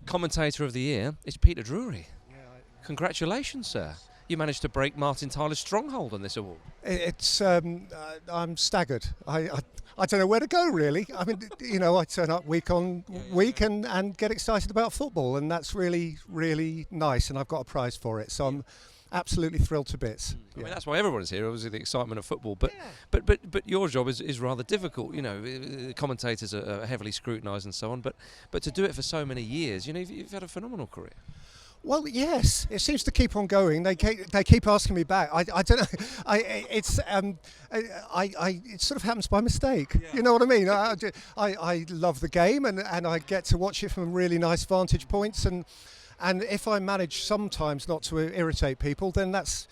Commentator of the Year is Peter Drury. Congratulations, sir. You managed to break Martin Tyler's stronghold on this award. I'm staggered. I don't know where to go, really. I mean, I turn up week on week and get excited about football, and that's really, really nice, and I've got a prize for it. So I'm absolutely thrilled to bits. I mean, that's why everyone's here, obviously, the excitement of football. But your job is rather difficult. The commentators are heavily scrutinised and so on. But to do it for so many years, you've had a phenomenal career. Well, yes, it seems to keep on going. They keep asking me back. I don't know. It sort of happens by mistake. Yeah. You know what I mean? I love the game and I get to watch it from really nice vantage points and if I manage sometimes not to irritate people, then that's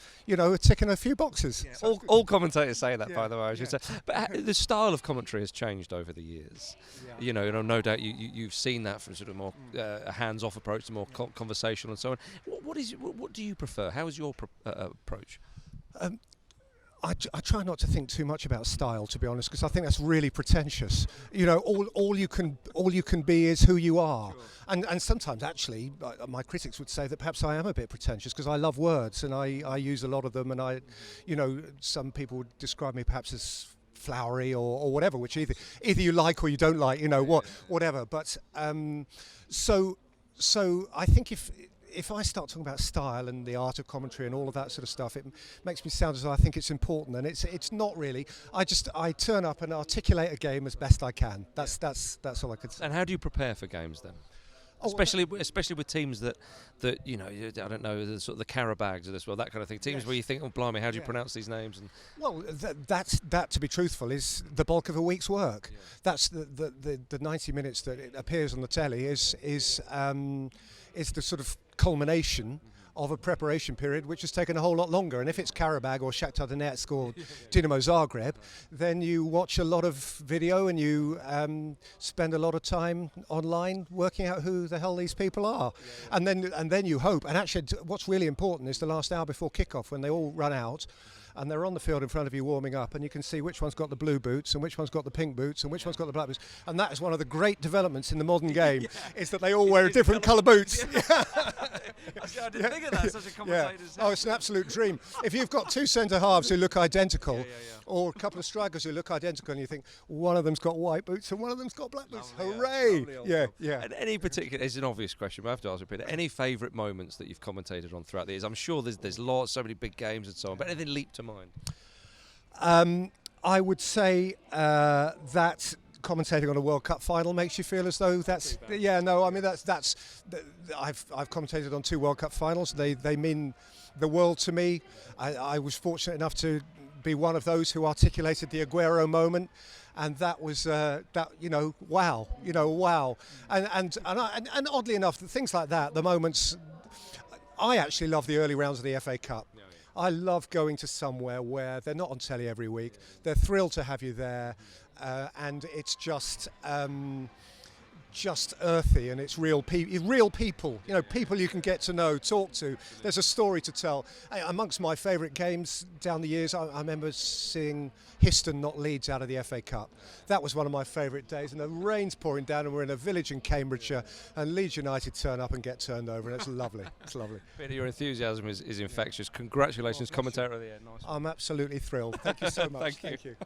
ticking a few boxes. Yeah. All commentators say that, by the way, I should say. But the style of commentary has changed over the years. Yeah. No doubt you've seen that from sort of more hands-off approach to more conversational and so on. What do you prefer? How is your approach? I try not to think too much about style, to be honest, because I think that's really pretentious. All you can be is who you are. Sure. And sometimes, actually, my critics would say that perhaps I am a bit pretentious because I love words and I use a lot of them. And some people would describe me perhaps as flowery or whatever, which either you like or you don't like. Whatever. But so I think if I start talking about style and the art of commentary and all of that sort of stuff, it makes me sound as though I think it's important, and it's not really. I turn up and articulate a game as best I can. That's all I could say. And how do you prepare for games then? Especially with teams that I don't know, the sort of the Carabags of this world, that kind of thing. Teams where you think, oh blimey, how do you pronounce these names? Well, that to be truthful is the bulk of a week's work. Yeah. That's the 90 minutes that it appears on the telly is the sort of culmination of a preparation period which has taken a whole lot longer. And if it's Karabag or Shakhtar Donetsk or Dinamo Zagreb, then you watch a lot of video and you spend a lot of time online working out who the hell these people are. And then you hope. And actually, what's really important is the last hour before kickoff, when they all run out and they're on the field in front of you warming up, and you can see which one's got the blue boots and which one's got the pink boots and which one's got the black boots. And that is one of the great developments in the modern game, is that they all wear different colour boots. I didn't think of that, such a commentator's. Oh, it's an absolute dream. If you've got two centre-halves who look identical, or a couple of strikers who look identical, and you think one of them's got white boots and one of them's got black boots, hooray! Yeah. And any particular, it's an obvious question, but I have to ask you, Peter, any favourite moments that you've commentated on throughout the years? I'm sure there's lots, so many big games and so on, but anything leap to mind? I would say that commentating on a World Cup final makes you feel as though that's I've commentated on 2 World Cup finals. They mean the world to me. I was fortunate enough to be one of those who articulated the Aguero moment, and that was wow. And oddly enough, things like that, the moments. I actually love the early rounds of the FA Cup. I love going to somewhere where they're not on telly every week. They're thrilled to have you there, and it's just earthy, and it's real people. People you can get to know, talk to. There's a story to tell. Amongst my favourite games down the years, I remember seeing Histon knock Leeds out of the FA Cup. That was one of my favourite days, and the rain's pouring down, and we're in a village in Cambridgeshire, and Leeds United turn up and get turned over, and it's lovely. It's lovely. Peter, your enthusiasm is infectious. Congratulations, Commentator of the Year. Nice. I'm absolutely thrilled. Thank you so much. Thank you.